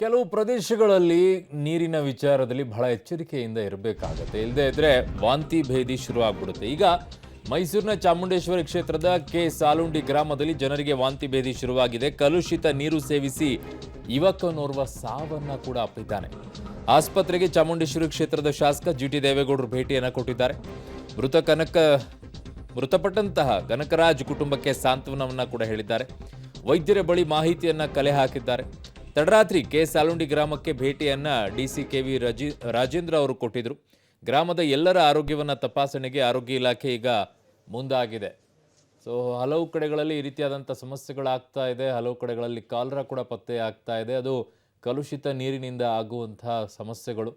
ಕೆಲವು ಪ್ರದೇಶಗಳಲ್ಲಿ ನೀರಿನ ವಿಚಾರದಲ್ಲಿ ಬಹಳ ಎಚ್ಚರಿಕೆಯಿಂದ ಇರಬೇಕಾಗತ್ತೆ. ಇಲ್ಲದೆ ಇದ್ರೆ ವಾಂತಿ ಭೇದಿ ಶುರು ಆಗ್ಬಿಡುತ್ತೆ. ಈಗ ಮೈಸೂರಿನ ಚಾಮುಂಡೇಶ್ವರಿ ಕ್ಷೇತ್ರದ ಕೆ ಸಾಲುಂಡಿ ಗ್ರಾಮದಲ್ಲಿ ಜನರಿಗೆ ವಾಂತಿ ಭೇದಿ ಶುರುವಾಗಿದೆ. ಕಲುಷಿತ ನೀರು ಸೇವಿಸಿ ಯುವಕನೋರ್ವ ಸಾವನ್ನ ಕೂಡ ಅಪ್ಪಿದ್ದಾನೆ. ಆಸ್ಪತ್ರೆಗೆ ಚಾಮುಂಡೇಶ್ವರಿ ಕ್ಷೇತ್ರದ ಶಾಸಕ ಜಿಟಿ ದೇವೇಗೌಡರು ಭೇಟಿಯನ್ನ ಕೊಟ್ಟಿದ್ದಾರೆ. ಮೃತಪಟ್ಟಂತಹ ಕನಕರಾಜ್ ಕುಟುಂಬಕ್ಕೆ ಸಾಂತ್ವನವನ್ನ ಕೂಡ ಹೇಳಿದ್ದಾರೆ. ವೈದ್ಯರ ಬಳಿ ಮಾಹಿತಿಯನ್ನ ಕಲೆ ಹಾಕಿದ್ದಾರೆ. ತಡರಾತ್ರಿ ಕೆ ಸಾಲುಂಡಿ ಗ್ರಾಮಕ್ಕೆ ಭೇಟಿಯನ್ನ ಡಿಸಿ ಕೆವಿ ರಾಜೇಂದ್ರ ಅವರು ಕೊಟ್ಟಿದ್ರು. ಗ್ರಾಮದ ಎಲ್ಲರ ಆರೋಗ್ಯವನ್ನ ತಪಾಸಣೆಗೆ ಆರೋಗ್ಯ ಇಲಾಖೆ ಈಗ ಮುಂದಾಗಿದೆ. ಸೊ ಹಲವು ಕಡೆಗಳಲ್ಲಿ ಈ ರೀತಿಯಾದಂಥ ಸಮಸ್ಯೆಗಳಾಗ್ತಾ ಇದೆ. ಹಲವು ಕಡೆಗಳಲ್ಲಿ ಕಾಲರಾ ಕೂಡ ಪತ್ತೆ ಆಗ್ತಾ ಇದೆ. ಅದು ಕಲುಷಿತ ನೀರಿನಿಂದ ಆಗುವಂತಹ ಸಮಸ್ಯೆಗಳು.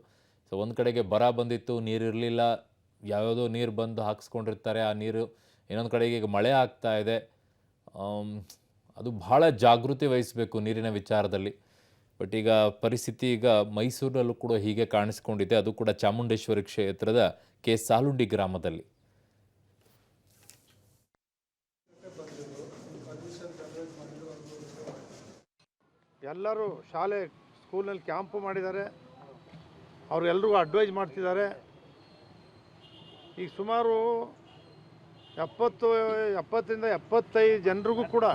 ಸೊ ಒಂದು ಕಡೆಗೆ ಬರ ಬಂದಿತ್ತು, ನೀರಿರಲಿಲ್ಲ, ಯಾವುದೋ ನೀರು ಬಂದು ಹಾಕ್ಸ್ಕೊಂಡಿರ್ತಾರೆ. ಆ ನೀರು ಇನ್ನೊಂದು ಕಡೆಗೆ ಈಗ ಮಳೆ ಆಗ್ತಾ ಇದೆ. ಅದು ಬಹಳ ಜಾಗೃತಿ ವಹಿಸಬೇಕು ನೀರಿನ ವಿಚಾರದಲ್ಲಿ. ಬಟ್ ಈಗ ಪರಿಸ್ಥಿತಿ ಈಗ ಮೈಸೂರಲ್ಲೂ ಕೂಡ ಹೀಗೆ ಕಾಣಿಸ್ಕೊಂಡಿದೆ. ಅದು ಕೂಡ ಚಾಮುಂಡೇಶ್ವರಿ ಕ್ಷೇತ್ರದ ಕೆ ಸಾಲುಂಡಿ ಗ್ರಾಮದಲ್ಲಿ. ಎಲ್ಲರೂ ಶಾಲೆ ಸ್ಕೂಲ್ನಲ್ಲಿ ಕ್ಯಾಂಪು ಮಾಡಿದ್ದಾರೆ. ಅವ್ರಿಗೆಲ್ರಿಗೂ ಅಡ್ವೈಸ್ ಮಾಡ್ತಿದ್ದಾರೆ. ಈಗ ಸುಮಾರು 70-75 ಜನರಿಗೂ ಕೂಡ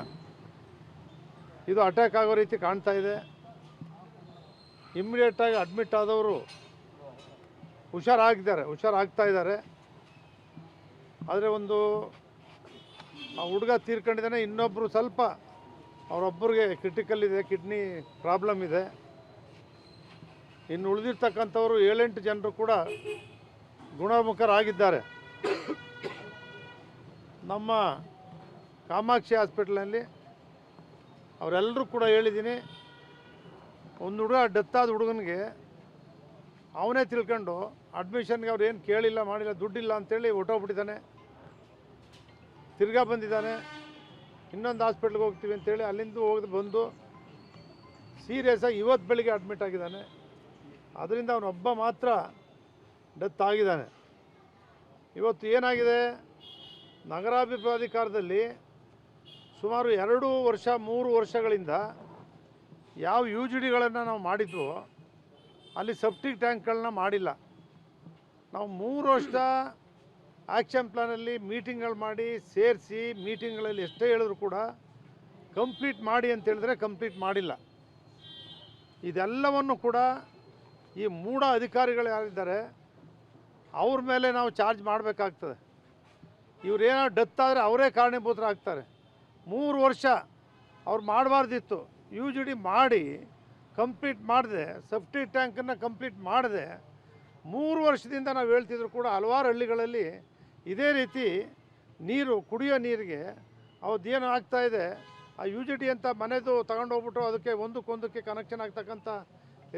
ಇದು ಅಟ್ಯಾಕ್ ಆಗೋ ರೀತಿ ಕಾಣ್ತಾ ಇದೆ. ಇಮ್ಮಿಡಿಯೇಟಾಗಿ ಅಡ್ಮಿಟ್ ಆದವರು ಹುಷಾರಾಗ್ತಾ ಇದ್ದಾರೆ. ಆದರೆ ಒಂದು ಆ ಹುಡುಗ ತೀರ್ಕೊಂಡಿದ್ದಾನೆ. ಇನ್ನೊಬ್ಬರು ಸ್ವಲ್ಪ ಅವರೊಬ್ಬರಿಗೆ ಕ್ರಿಟಿಕಲ್ ಇದೆ, ಕಿಡ್ನಿ ಪ್ರಾಬ್ಲಮ್ ಇದೆ. ಇನ್ನು ಉಳಿದಿರ್ತಕ್ಕಂಥವರು 7-8 ಜನರು ಕೂಡ ಗುಣಮುಖರಾಗಿದ್ದಾರೆ. ನಮ್ಮ ಕಾಮಾಕ್ಷಿ ಹಾಸ್ಪಿಟಲ್ನಲ್ಲಿ ಅವರೆಲ್ಲರೂ ಕೂಡ ಹೇಳಿದ್ದೀನಿ. ಒಂದು ಹುಡುಗ ಡೆತ್ ಆದ ಹುಡುಗನಿಗೆ ಅವನೇ ತಿಳ್ಕೊಂಡು ಅಡ್ಮಿಷನ್ಗೆ ಅವ್ರು ಏನು ಕೇಳಿಲ್ಲ ಮಾಡಿಲ್ಲ, ದುಡ್ಡಿಲ್ಲ ಅಂತೇಳಿ ಹೊಟ್ಟೋಗ್ಬಿಟ್ಟಿದ್ದಾನೆ. ತಿರ್ಗಾ ಬಂದಿದ್ದಾನೆ. ಇನ್ನೊಂದು ಹಾಸ್ಪಿಟ್ಲಿಗೆ ಹೋಗ್ತೀವಿ ಅಂತೇಳಿ ಅಲ್ಲಿಂದ ಬಂದು ಸೀರಿಯಸ್ಸಾಗಿ ಇವತ್ತು ಬೆಳಿಗ್ಗೆ ಅಡ್ಮಿಟ್ ಆಗಿದ್ದಾನೆ. ಅದರಿಂದ ಅವನೊಬ್ಬ ಮಾತ್ರ ಡೆತ್ ಆಗಿದ್ದಾನೆ. ಇವತ್ತು ಏನಾಗಿದೆ, ನಗರಾಭಿವೃದ್ಧಿಕಾರದಲ್ಲಿ ಸುಮಾರು 2-3 ವರ್ಷಗಳಿಂದ ಯಾವ ಯು ಜಿ ಡಿಗಳನ್ನು ನಾವು ಮಾಡಿದ್ವೋ ಅಲ್ಲಿ ಸೆಪ್ಟಿಕ್ ಟ್ಯಾಂಕ್ಗಳನ್ನ ಮಾಡಿಲ್ಲ. ನಾವು 3 ವರ್ಷ ಆ್ಯಕ್ಷನ್ ಪ್ಲಾನಲ್ಲಿ ಮೀಟಿಂಗ್ಗಳು ಮಾಡಿ ಸೇರಿಸಿ ಮೀಟಿಂಗ್ಗಳಲ್ಲಿ ಎಷ್ಟೇ ಹೇಳಿದ್ರು ಕೂಡ ಕಂಪ್ಲೀಟ್ ಮಾಡಿ ಅಂತ ಹೇಳಿದ್ರೆ ಕಂಪ್ಲೀಟ್ ಮಾಡಿಲ್ಲ. ಇದೆಲ್ಲವನ್ನು ಕೂಡ ಈ ಮೂಢ ಅಧಿಕಾರಿಗಳು ಯಾರಿದ್ದಾರೆ ಅವ್ರ ಮೇಲೆ ನಾವು ಚಾರ್ಜ್ ಮಾಡಬೇಕಾಗ್ತದೆ. ಇವರೇನೋ ಡೆತ್ ಆದರೆ ಅವರೇ ಕಾರಣೀಭೂತರಾಗ್ತಾರೆ. 3 ವರ್ಷ ಅವ್ರು ಮಾಡಬಾರ್ದಿತ್ತು. ಯು ಜಿ ಡಿ ಮಾಡಿ ಕಂಪ್ಲೀಟ್ ಮಾಡಿದೆ, ಸೆಪ್ಟಿಕ್ ಟ್ಯಾಂಕನ್ನು ಕಂಪ್ಲೀಟ್ ಮಾಡಿದೆ. 3 ವರ್ಷದಿಂದ ನಾವು ಹೇಳ್ತಿದ್ರು ಕೂಡ ಹಲವಾರು ಹಳ್ಳಿಗಳಲ್ಲಿ ಇದೇ ರೀತಿ ನೀರು, ಕುಡಿಯೋ ನೀರಿಗೆ ಅವತ್ತೇನು ಆಗ್ತಾಯಿದೆ, ಆ ಯು ಜಿ ಡಿ ಅಂತ ಮನೆದು ತಗೊಂಡೋಗ್ಬಿಟ್ಟು ಅದಕ್ಕೆ ಒಂದಕ್ಕೊಂದಕ್ಕೆ ಕನೆಕ್ಷನ್ ಆಗ್ತಕ್ಕಂಥ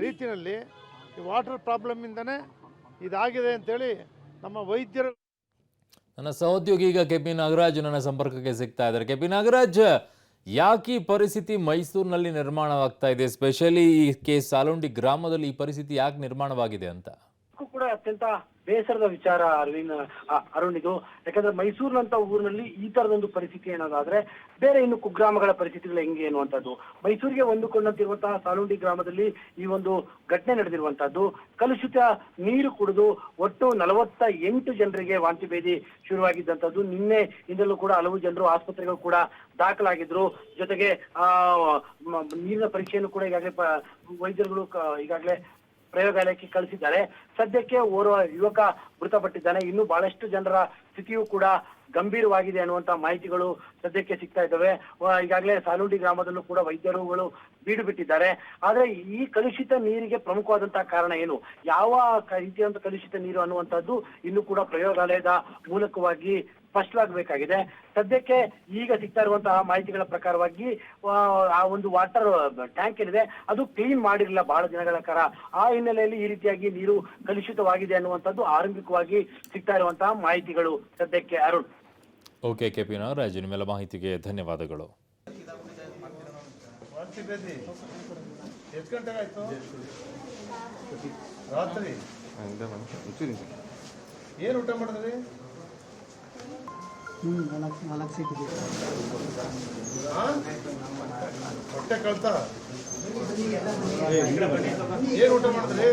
ರೀತಿಯಲ್ಲಿ ಈ ವಾಟರ್ ಪ್ರಾಬ್ಲಮ್ಮಿಂದನೇ ಇದಾಗಿದೆ ಅಂಥೇಳಿ ನಮ್ಮ ವೈದ್ಯರು. ನನ್ನ ಸಹೋದ್ಯೋಗಿ ಈಗ ಕೆ.ಪಿ. ನಾಗರಾಜ್ ನನ್ನ ಸಂಪರ್ಕಕ್ಕೆ ಸಿಗ್ತಾ ಇದ್ದಾರೆ. ಕೆ.ಪಿ. ನಾಗರಾಜ್, ಯಾಕೆ ಈ ಪರಿಸ್ಥಿತಿ ಮೈಸೂರಿನಲ್ಲಿ ನಿರ್ಮಾಣವಾಗ್ತಾ ಇದೆ? ಸ್ಪೆಷಲಿ ಈ ಕೆ ಸಾಲುಂಡಿ ಗ್ರಾಮದಲ್ಲಿ ಈ ಪರಿಸ್ಥಿತಿ ಯಾಕೆ ನಿರ್ಮಾಣವಾಗಿದೆ ಅಂತ ಕೂಡ ಅತ್ಯಂತ ಬೇಸರದ ವಿಚಾರ ಅರುಣ್ ಇದು. ಯಾಕಂದ್ರೆ ಮೈಸೂರಿನಂತ ಊರಿನಲ್ಲಿ ಈ ತರದೊಂದು ಪರಿಸ್ಥಿತಿ ಏನಾದ್ರೆ ಬೇರೆ ಇನ್ನು ಕುಗ್ರಾಮಗಳ ಪರಿಸ್ಥಿತಿಗಳು ಹೆಂಗೆ ಅನ್ನುವಂಥದ್ದು. ಮೈಸೂರಿಗೆ ಹೊಂದಿಕೊಂಡಂತಿರುವಂತಹ ಸಾಲುಂಡಿ ಗ್ರಾಮದಲ್ಲಿ ಈ ಒಂದು ಘಟನೆ ನಡೆದಿರುವಂತಹದ್ದು. ಕಲುಷಿತ ನೀರು ಕುಡಿದು ಒಟ್ಟು 48 ಜನರಿಗೆ ವಾಂತಿ ಭೇದಿ ಶುರುವಾಗಿದ್ದಂಥದ್ದು. ನಿನ್ನೆ ಇಂದಲೂ ಕೂಡ ಹಲವು ಜನರು ಆಸ್ಪತ್ರೆಗಳು ಕೂಡ ದಾಖಲಾಗಿದ್ರು. ಜೊತೆಗೆ ನೀರಿನ ಪರೀಕ್ಷೆಯನ್ನು ಕೂಡ ಈಗಾಗಲೇ ವೈದ್ಯರುಗಳು ಈಗಾಗಲೇ ಪ್ರಯೋಗಾಲಯಕ್ಕೆ ಕಳಿಸಿದ್ದಾರೆ. ಸದ್ಯಕ್ಕೆ ಓರ್ವ ಯುವಕ ಮೃತಪಟ್ಟಿದ್ದಾನೆ. ಇನ್ನು ಬಹಳಷ್ಟು ಜನರ ಸ್ಥಿತಿಯೂ ಕೂಡ ಗಂಭೀರವಾಗಿದೆ ಅನ್ನುವಂತ ಮಾಹಿತಿಗಳು ಸದ್ಯಕ್ಕೆ ಸಿಗ್ತಾ ಇದ್ದಾವೆ. ಈಗಾಗಲೇ ಸಾಲುಂಡಿ ಗ್ರಾಮದಲ್ಲೂ ಕೂಡ ವೈದ್ಯರುಗಳು ಬೀಡು ಬಿಟ್ಟಿದ್ದಾರೆ. ಆದ್ರೆ ಈ ಕಲುಷಿತ ನೀರಿಗೆ ಪ್ರಮುಖವಾದಂತಹ ಕಾರಣ ಏನು, ಯಾವ ರೀತಿಯಾದಂತಹ ಕಲುಷಿತ ನೀರು ಅನ್ನುವಂಥದ್ದು ಇನ್ನು ಕೂಡ ಪ್ರಯೋಗಾಲಯದ ಮೂಲಕವಾಗಿ ಸ್ಪಷ್ಟವಾಗಬೇಕಾಗಿದೆ. ಸದ್ಯಕ್ಕೆ ಈಗ ಸಿಗ್ತಾ ಇರುವಂತಹ ಮಾಹಿತಿಗಳ ಪ್ರಕಾರವಾಗಿ ಆ ಒಂದು ವಾಟರ್ ಟ್ಯಾಂಕ್ ಏನಿದೆ ಅದು ಕ್ಲೀನ್ ಮಾಡಿರಲಿಲ್ಲ ಬಹಳ ದಿನಗಳ ಕಾಲ. ಆ ಹಿನ್ನೆಲೆಯಲ್ಲಿ ಈ ರೀತಿಯಾಗಿ ನೀರು ಕಲುಷಿತವಾಗಿದೆ ಅನ್ನುವಂಥದ್ದು ಆರಂಭಿಕವಾಗಿ ಸಿಗ್ತಾ ಇರುವಂತಹ ಮಾಹಿತಿಗಳು ಸದ್ಯಕ್ಕೆ. ಅರುಣ್. Okay KP. ನಾಗರಾಜ್, ನಿಮ್ಮೆಲ್ಲ ಮಾಹಿತಿಗೆ ಧನ್ಯವಾದಗಳು. ಏನು ಊಟ ಮಾಡಿದ್ರಿ? ನಾಲ್ಕು ಸೀಟ್ ಇದೆ. ಹೊಟ್ಟೆ ಕಳ್ತ ಏನು ಊಟ ಮಾಡಿದ್ರಿ?